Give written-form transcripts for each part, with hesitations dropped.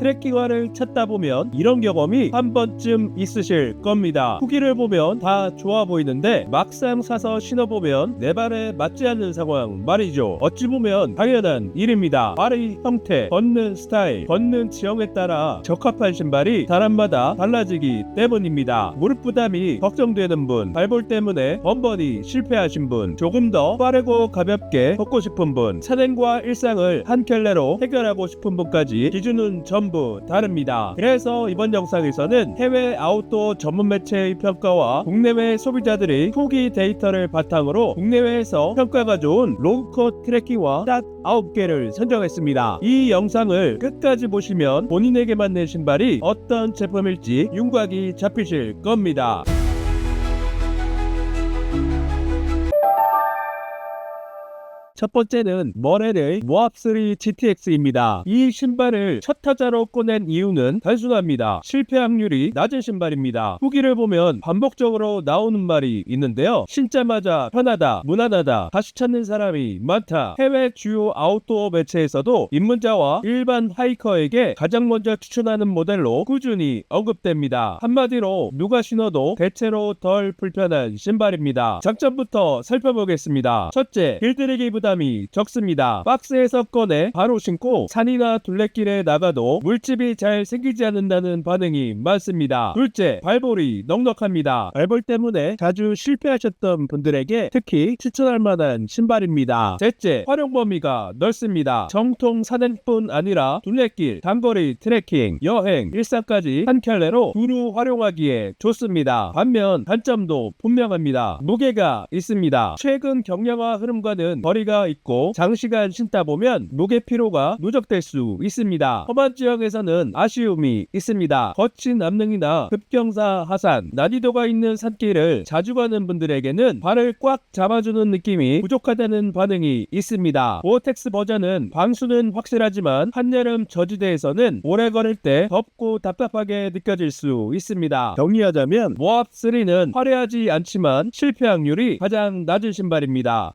트레킹화를 찾다 보면 이런 경험이 한 번쯤 있으실 겁니다. 후기를 보면 다 좋아 보이는데 막상 사서 신어보면 내 발에 맞지 않는 상황 말이죠. 어찌 보면 당연한 일입니다. 발의 형태, 걷는 스타일, 걷는 지형에 따라 적합한 신발이 사람마다 달라지기 때문입니다. 무릎 부담이 걱정되는 분, 발볼 때문에 번번이 실패하신 분, 조금 더 빠르고 가볍게 걷고 싶은 분, 산행과 일상을 한 켤레로 해결하고 싶은 분까지 기준은 전부 다릅니다. 그래서 이번 영상에서는 해외 아웃도어 전문 매체의 평가와 국내외 소비자들의 후기 데이터를 바탕으로 국내외에서 평가가 좋은 로우컷 트레킹화 딱 9개를 선정했습니다. 이 영상을 끝까지 보시면 본인에게 맞는 신발이 어떤 제품일지 윤곽이 잡히실 겁니다. 첫 번째는 머렐의 모압3 GTX입니다. 이 신발을 첫 타자로 꺼낸 이유는 단순합니다. 실패 확률이 낮은 신발입니다. 후기를 보면 반복적으로 나오는 말이 있는데요. 신자마자 편하다, 무난하다, 다시 찾는 사람이 많다. 해외 주요 아웃도어 매체에서도 입문자와 일반 하이커에게 가장 먼저 추천하는 모델로 꾸준히 언급됩니다. 한마디로 누가 신어도 대체로 덜 불편한 신발입니다. 장점부터 살펴보겠습니다. 첫째, 길들이기 부담이 적습니다. 박스에서 꺼내 바로 신고 산이나 둘레길에 나가도 물집이 잘 생기지 않는다는 반응이 많습니다. 둘째, 발볼이 넉넉합니다. 발볼 때문에 자주 실패하셨던 분들에게 특히 추천할 만한 신발입니다. 셋째, 활용 범위가 넓습니다. 정통 산행뿐 아니라 둘레길, 단거리 트레킹, 여행, 일상까지 한 켤레로 두루 활용하기에 좋습니다. 반면 단점도 분명합니다. 무게가 있습니다. 최근 경량화 흐름과는 거리가 있고 장시간 신다 보면 무게 피로가 누적될 수 있습니다. 험한 지역에서는 아쉬움이 있습니다. 거친 암릉이나 급경사 하산, 난이도가 있는 산길을 자주 가는 분들에게는 발을 꽉 잡아주는 느낌이 부족하다는 반응이 있습니다. 고어텍스 버전은 방수는 확실하지만 한여름 저지대에서는 오래 걸을 때 덥고 답답하게 느껴질 수 있습니다. 정리하자면 모압3는 화려하지 않지만 실패 확률이 가장 낮은 신발입니다.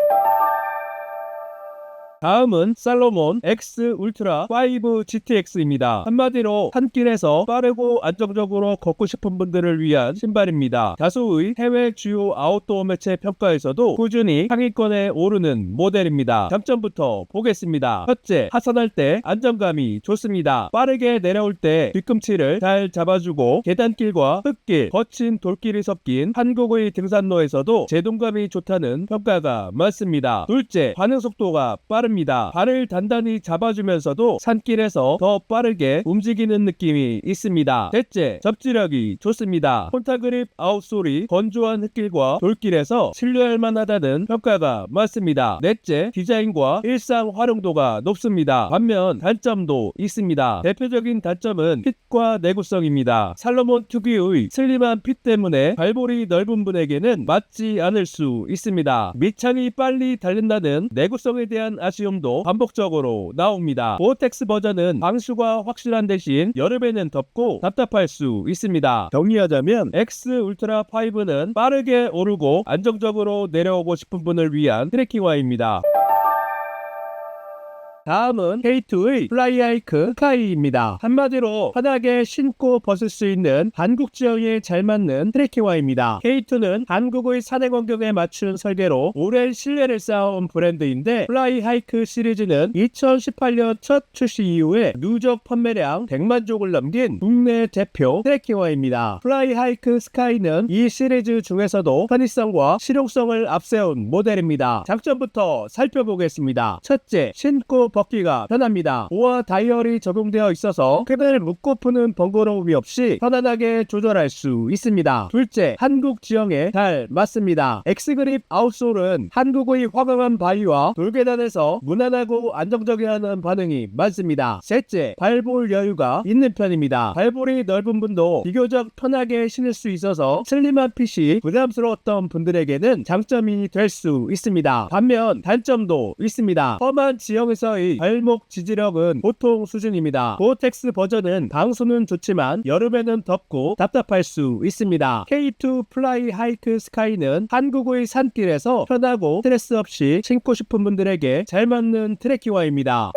다음은 살로몬 X 울트라 5 GTX입니다. 한마디로 산길에서 빠르고 안정적으로 걷고 싶은 분들을 위한 신발입니다. 다수의 해외 주요 아웃도어 매체 평가에서도 꾸준히 상위권에 오르는 모델입니다. 장점부터 보겠습니다. 첫째, 하산할 때 안정감이 좋습니다. 빠르게 내려올 때 뒤꿈치를 잘 잡아주고 계단길과 흙길, 거친 돌길이 섞인 한국의 등산로에서도 제동감이 좋다는 평가가 많습니다. 둘째, 반응 속도가 빠릅니다. 발을 단단히 잡아주면서도 산길에서 더 빠르게 움직이는 느낌이 있습니다. 셋째, 접지력이 좋습니다. 폰타그립 아웃솔이 건조한 흙길과 돌길에서 신뢰할 만하다는 평가가 많습니다. 넷째, 디자인과 일상 활용도가 높습니다. 반면 단점도 있습니다. 대표적인 단점은 핏과 내구성입니다. 살로몬 특유의 슬림한 핏 때문에 발볼이 넓은 분에게는 맞지 않을 수 있습니다. 밑창이 빨리 닳는다는 내구성에 대한 아쉬움도 반복적으로 나옵니다. 고어텍스 버전은 방수가 확실한 대신 여름에는 덥고 답답할 수 있습니다. 정리하자면 X 울트라 5는 빠르게 오르고 안정적으로 내려오고 싶은 분을 위한 트레킹화입니다. 다음은 K2의 플라이하이크 스카이입니다. 한마디로 편하게 신고 벗을 수 있는 한국 지형에 잘 맞는 트레킹화입니다. K2는 한국의 산행 환경에 맞춘 설계로 오랜 신뢰를 쌓아온 브랜드인데 플라이하이크 시리즈는 2018년 첫 출시 이후에 누적 판매량 100만 족을 넘긴 국내 대표 트레킹화입니다. 플라이하이크 스카이는 이 시리즈 중에서도 편의성과 실용성을 앞세운 모델입니다. 장점부터 살펴보겠습니다. 첫째, 신고 벗기가 편합니다. 보아 다이얼이 적용되어 있어서 끈을 묶고 푸는 번거로움이 없이 편안하게 조절할 수 있습니다. 둘째, 한국 지형에 잘 맞습니다. 엑스그립 아웃솔은 한국의 화강한 바위와 돌계단에서 무난하고 안정적이라는 반응이 많습니다. 셋째, 발볼 여유가 있는 편입니다. 발볼이 넓은 분도 비교적 편하게 신을 수 있어서 슬림한 핏이 부담스러웠던 분들에게는 장점이 될 수 있습니다. 반면 단점도 있습니다. 험한 지형에서의 발목 지지력은 보통 수준입니다. 고어텍스 버전은 방수는 좋지만 여름에는 덥고 답답할 수 있습니다. K2 플라이 하이크 스카이는 한국의 산길에서 편하고 스트레스 없이 신고 싶은 분들에게 잘 맞는 트레킹화입니다.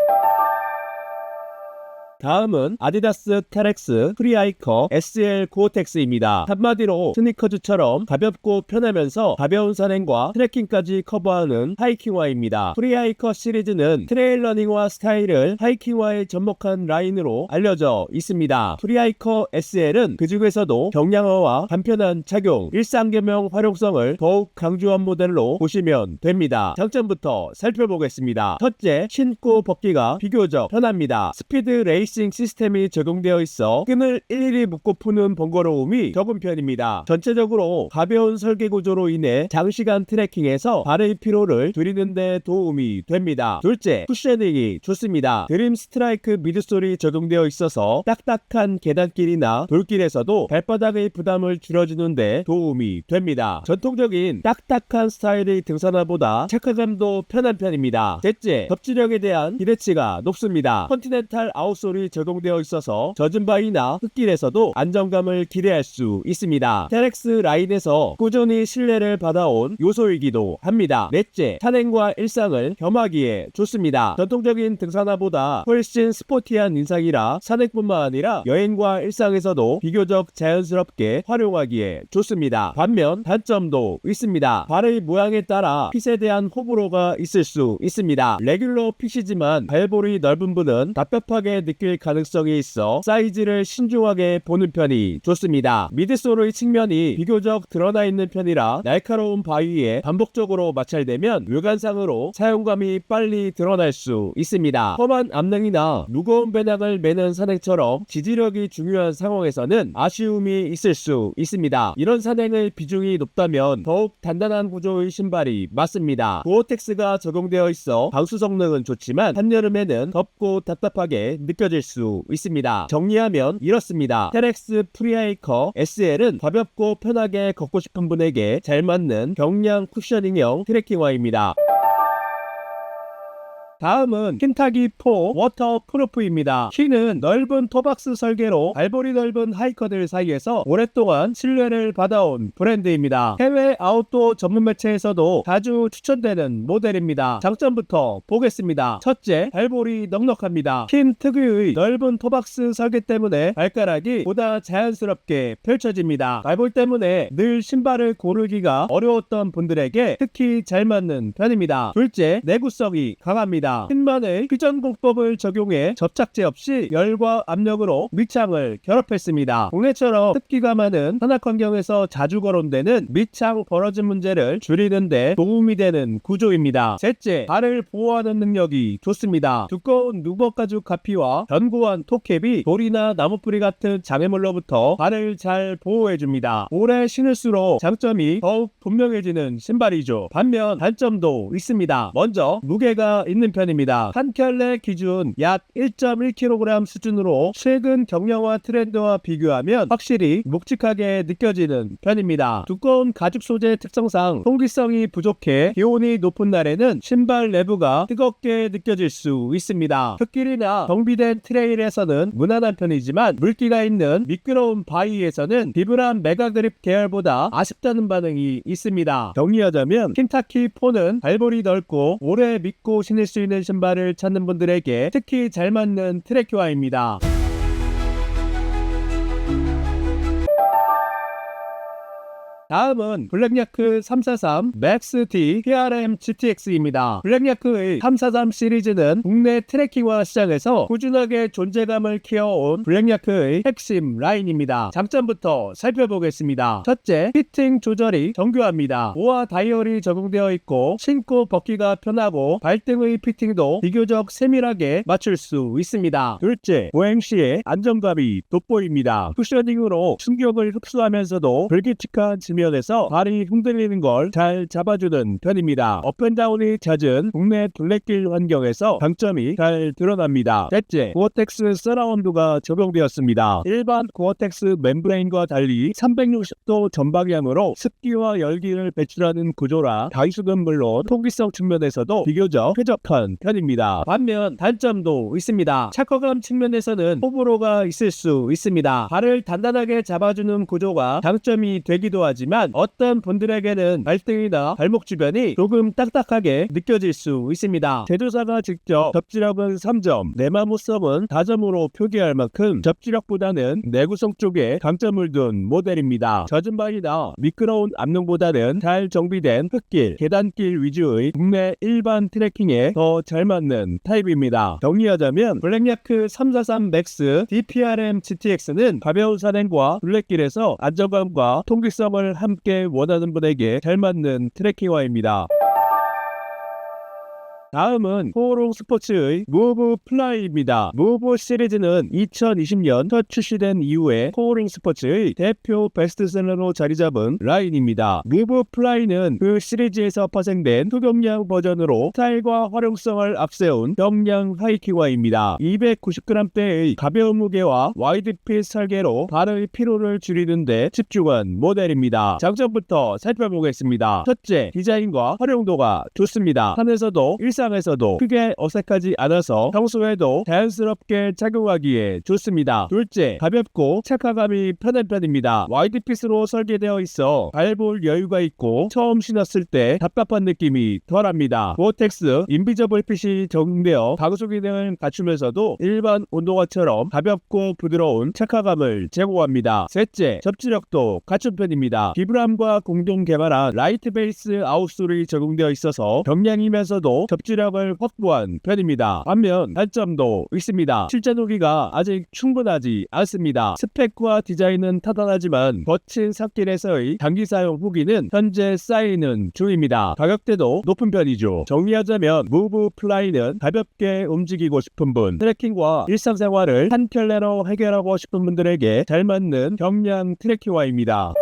다음은 아디다스 테렉스 프리하이커 SL 고어텍스입니다. 한마디로 스니커즈처럼 가볍고 편하면서 가벼운 산행과 트레킹까지 커버하는 하이킹화입니다. 프리하이커 시리즈는 트레일 러닝화 스타일을 하이킹화에 접목한 라인으로 알려져 있습니다. 프리하이커 SL은 그 중에서도 경량화와 간편한 착용, 일상겸용 활용성을 더욱 강조한 모델로 보시면 됩니다. 장점부터 살펴보겠습니다. 첫째, 신고 벗기가 비교적 편합니다. 스피드 레이싱 시스템이 적용되어 있어 끈을 일일이 묶고 푸는 번거로움이 적은 편입니다. 전체적으로 가벼운 설계 구조로 인해 장시간 트레킹에서 발의 피로를 줄이는 데 도움이 됩니다. 둘째, 쿠셔닝이 좋습니다. 드림 스트라이크 미드솔이 적용되어 있어서 딱딱한 계단길이나 돌길에서도 발바닥의 부담을 줄여주는 데 도움이 됩니다. 전통적인 딱딱한 스타일의 등산화보다 착화감도 편한 편입니다. 셋째, 접지력에 대한 기대치가 높습니다. 컨티넨탈 아웃솔이 적용되어 있어서 젖은 바위나 흙길에서도 안정감을 기대할 수 있습니다. 테렉스 라인에서 꾸준히 신뢰를 받아온 요소이기도 합니다. 넷째, 산행과 일상을 겸하기에 좋습니다. 전통적인 등산화보다 훨씬 스포티한 인상이라 산행뿐만 아니라 여행과 일상에서도 비교적 자연스럽게 활용하기에 좋습니다. 반면 단점도 있습니다. 발의 모양에 따라 핏에 대한 호불호가 있을 수 있습니다. 레귤러 핏이지만 발볼이 넓은 분은 답답하게 느낄 가능성이 있어 사이즈를 신중하게 보는 편이 좋습니다. 미드솔의 측면이 비교적 드러나 있는 편이라 날카로운 바위에 반복적으로 마찰되면 외관상으로 사용감이 빨리 드러날 수 있습니다. 험한 암릉이나 무거운 배낭을 매는 산행처럼 지지력이 중요한 상황에서는 아쉬움이 있을 수 있습니다. 이런 산행의 비중이 높다면 더욱 단단한 구조의 신발이 맞습니다. 고어텍스가 적용되어 있어 방수 성능은 좋지만 한여름에는 덥고 답답하게 느껴질 수 있습니다. 정리하면 이렇습니다. 테렉스 프리하이커 SL은 가볍고 편하게 걷고 싶은 분에게 잘 맞는 경량 쿠셔닝형 트레킹화입니다. 다음은 킨타기4 워터프루프입니다. 키는 넓은 토박스 설계로 발볼이 넓은 하이커들 사이에서 오랫동안 신뢰를 받아온 브랜드입니다. 해외 아웃도어 전문 매체에서도 자주 추천되는 모델입니다. 장점부터 보겠습니다. 첫째, 발볼이 넉넉합니다. 킨 특유의 넓은 토박스 설계 때문에 발가락이 보다 자연스럽게 펼쳐집니다. 발볼 때문에 늘 신발을 고르기가 어려웠던 분들에게 특히 잘 맞는 편입니다. 둘째, 내구성이 강합니다. 핀만의 휘전공법을 적용해 접착제 없이 열과 압력으로 밑창을 결합했습니다. 국내처럼 습기가 많은 산악 환경에서 자주 거론되는 밑창 벌어짐 문제를 줄이는데 도움이 되는 구조입니다. 셋째, 발을 보호하는 능력이 좋습니다. 두꺼운 누벅가죽 가피와 견고한 톱캡이 돌이나 나무뿌리 같은 장애물로부터 발을 잘 보호해줍니다. 오래 신을수록 장점이 더욱 분명해지는 신발이죠. 반면 단점도 있습니다. 먼저 무게가 있는 편입니다. 한 켤레 기준 약 1.1kg 수준으로 최근 경량화 트렌드와 비교하면 확실히 묵직하게 느껴지는 편입니다. 두꺼운 가죽 소재 특성상 통기성이 부족해 기온이 높은 날에는 신발 내부가 뜨겁게 느껴질 수 있습니다. 흙길이나 정비된 트레일에서는 무난한 편이지만 물기가 있는 미끄러운 바위에서는 비브람 메가그립 계열보다 아쉽다는 반응이 있습니다. 정리하자면 킨타키4는 발볼이 넓고 오래 믿고 신을 수 있는 신발을 찾는 분들에게 특히 잘 맞는 트레킹화입니다. 다음은 블랙야크 343 맥스 D PRM GTX입니다. 블랙야크의 343 시리즈는 국내 트레킹화 시장에서 꾸준하게 존재감을 키워온 블랙야크의 핵심 라인입니다. 장점부터 살펴보겠습니다. 첫째, 피팅 조절이 정교합니다. 보아 다이얼이 적용되어 있고 신고 벗기가 편하고 발등의 피팅도 비교적 세밀하게 맞출 수 있습니다. 둘째, 보행 시에 안정감이 돋보입니다. 쿠셔닝으로 충격을 흡수하면서도 불규칙한 지면에서 발이 흔들리는 걸 잘 잡아주는 편입니다. 업앤다운이 잦은 국내 둘레길 환경에서 장점이 잘 드러납니다. 셋째, 고어텍스 서라운드가 적용되었습니다. 일반 고어텍스 멤브레인과 달리 360도 전방향으로 습기와 열기를 배출하는 구조라 다이수는 물론 통기성 측면에서도 비교적 쾌적한 편입니다. 반면 단점도 있습니다. 착화감 측면에서는 호불호가 있을 수 있습니다. 발을 단단하게 잡아주는 구조가 장점이 되기도 하지만 하지만 어떤 분들에게는 발등이나 발목 주변이 조금 딱딱하게 느껴질 수 있습니다. 제조사가 직접 접지력은 3점, 내마무성은 4점으로 표기할 만큼 접지력보다는 내구성 쪽에 강점을 둔 모델입니다. 젖은 발이나 미끄러운 앞릉보다는 잘 정비된 흙길, 계단길 위주의 국내 일반 트레킹에 더 잘 맞는 타입입니다. 정리하자면 블랙야크 343 맥스 DPRM GTX는 가벼운 산행과 둘레길에서 안정감과 통기성을 함께 원하는 분에게 잘 맞는 트레킹화입니다. 다음은 코오롱 스포츠의 무브 플라이입니다. 무브 시리즈는 2020년 첫 출시된 이후에 코오롱 스포츠의 대표 베스트셀러로 자리잡은 라인입니다. 무브 플라이는 그 시리즈에서 파생된 초경량 버전으로 스타일과 활용성을 앞세운 경량 하이킹화입니다. 290g대의 가벼운 무게와 와이드핏 설계로 발의 피로를 줄이는 데 집중한 모델입니다. 장점부터 살펴보겠습니다. 첫째, 디자인과 활용도가 좋습니다. 산에서도 일상에서도 크게 어색하지 않아서 평소에도 자연스럽게 착용하기에 좋습니다. 둘째, 가볍고 착화감이 편한 편입니다. 와이드핏으로 설계되어 있어 발볼 여유가 있고 처음 신었을 때 답답한 느낌이 덜합니다. 고어텍스 인비저블 핏이 적용되어 방수 기능을 갖추면서도 일반 운동화처럼 가볍고 부드러운 착화감을 제공합니다. 셋째, 접지력도 갖춘 편입니다. 비브람과 공동 개발한 라이트 베이스 아웃솔이 적용되어 있어서 경량이면서도 접지력을 확보한 편입니다. 반면 단점도 있습니다. 실전 후기가 아직 충분하지 않습니다. 스펙과 디자인은 타당하지만 거친 산길에서의 장기 사용 후기는 현재 쌓이는 중입니다. 가격대도 높은 편이죠. 정리하자면 무브 플라이는 가볍게 움직이고 싶은 분, 트레킹과 일상생활을 한 켤레로 해결하고 싶은 분들에게 잘 맞는 경량 트레킹화입니다.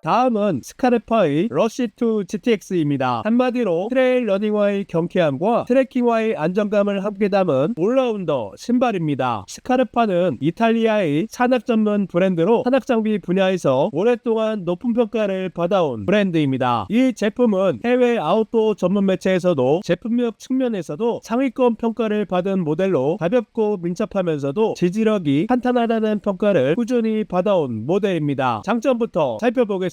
다음은 스카르파의 러쉬2 GTX입니다. 한마디로 트레일 러닝화의 경쾌함과 트레킹화의 안정감을 함께 담은 올라운더 신발입니다. 스카르파는 이탈리아의 산악 전문 브랜드로 산악장비 분야에서 오랫동안 높은 평가를 받아온 브랜드입니다. 이 제품은 해외 아웃도어 전문 매체에서도 제품력 측면에서도 상위권 평가를 받은 모델로 가볍고 민첩하면서도 지지력이 탄탄하다는 평가를 꾸준히 받아온 모델입니다. 장점부터 살펴보겠습니다.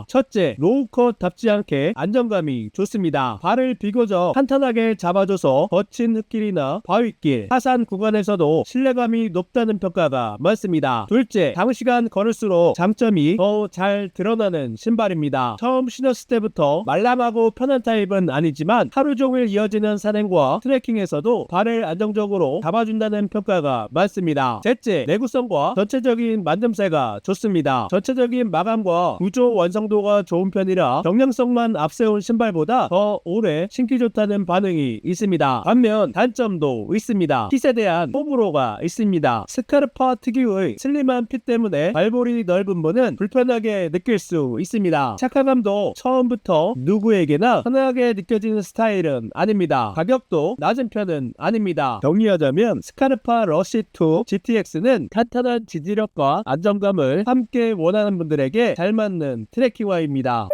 첫째, 로우컷답지 않게 안정감이 좋습니다. 발을 비교적 탄탄하게 잡아줘서 거친 흙길이나 바위길, 하산 구간에서도 신뢰감이 높다는 평가가 많습니다. 둘째, 장시간 걸을수록 장점이 더 잘 드러나는 신발입니다. 처음 신었을 때부터 말랑하고 편한 타입은 아니지만 하루 종일 이어지는 산행과 트레킹에서도 발을 안정적으로 잡아준다는 평가가 많습니다. 셋째, 내구성과 전체적인 만듦새가 좋습니다. 전체적인 마감과 구조 완성도가 좋은 편이라 경량성만 앞세운 신발보다 더 오래 신기 좋다는 반응이 있습니다. 반면 단점도 있습니다. 핏에 대한 호불호가 있습니다. 스카르파 특유의 슬림한 핏 때문에 발볼이 넓은 분은 불편하게 느낄 수 있습니다. 착화감도 처음부터 누구에게나 편하게 느껴지는 스타일은 아닙니다. 가격도 낮은 편은 아닙니다. 정리하자면 스카르파 러쉬2 GTX는 탄탄한 지지력과 안정감을 함께 원하는 분들에게 잘 맞는 트레킹화입니다.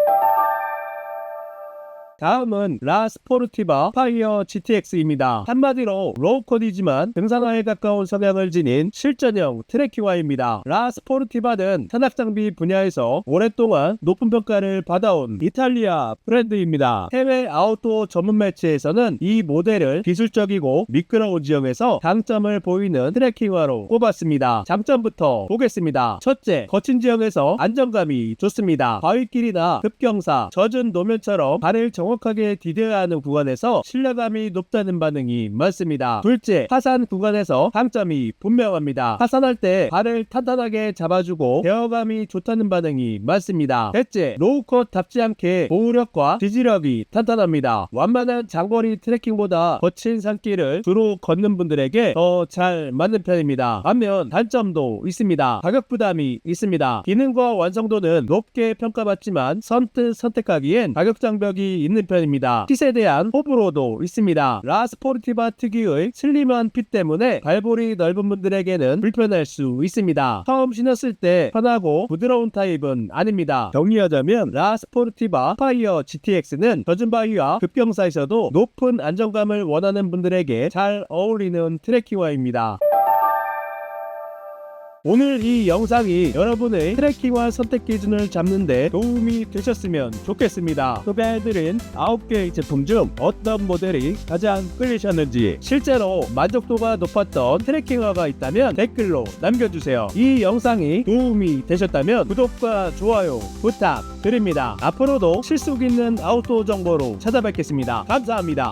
다음은 라 스포르티바 파이어 GTX입니다. 한마디로 로우컷이지만 등산화에 가까운 성향을 지닌 실전형 트레킹화입니다. 라 스포르티바는 산악장비 분야에서 오랫동안 높은 평가를 받아온 이탈리아 브랜드입니다. 해외 아웃도어 전문 매체에서는 이 모델을 기술적이고 미끄러운 지형에서 강점을 보이는 트레킹화로 꼽았습니다. 장점부터 보겠습니다. 첫째, 거친 지형에서 안정감이 좋습니다. 바위길이나 급경사, 젖은 노면처럼 발을 정확하게 디뎌야 하는 구간에서 신뢰감이 높다는 반응이 많습니다. 둘째, 하산 구간에서 강점이 분명합니다. 하산할 때 발을 탄탄하게 잡아주고 제어감이 좋다는 반응이 많습니다. 셋째, 로우컷답지 않게 보호력과 지지력이 탄탄합니다. 완만한 장거리 트레킹보다 거친 산길을 주로 걷는 분들에게 더 잘 맞는 편입니다. 반면 단점도 있습니다. 가격 부담이 있습니다. 기능과 완성도는 높게 평가받지만 선뜻 선택하기엔 가격 장벽이 있는 편입니다. 핏에 대한 호불호도 있습니다. 라 스포르티바 특유의 슬림한 핏 때문에 발볼이 넓은 분들에게는 불편할 수 있습니다. 처음 신었을 때 편하고 부드러운 타입은 아닙니다. 정리하자면 라 스포르티바 파이어 GTX는 젖은 바위와 급경사에서도 높은 안정감을 원하는 분들에게 잘 어울리는 트레킹화입니다. 오늘 이 영상이 여러분의 트래킹과 선택 기준을 잡는데 도움이 되셨으면 좋겠습니다. 소개해드린 9개의 제품 중 어떤 모델이 가장 끌리셨는지, 실제로 만족도가 높았던 트래킹화가 있다면 댓글로 남겨주세요. 이 영상이 도움이 되셨다면 구독과 좋아요 부탁드립니다. 앞으로도 실속 있는 아웃도어 정보로 찾아뵙겠습니다. 감사합니다.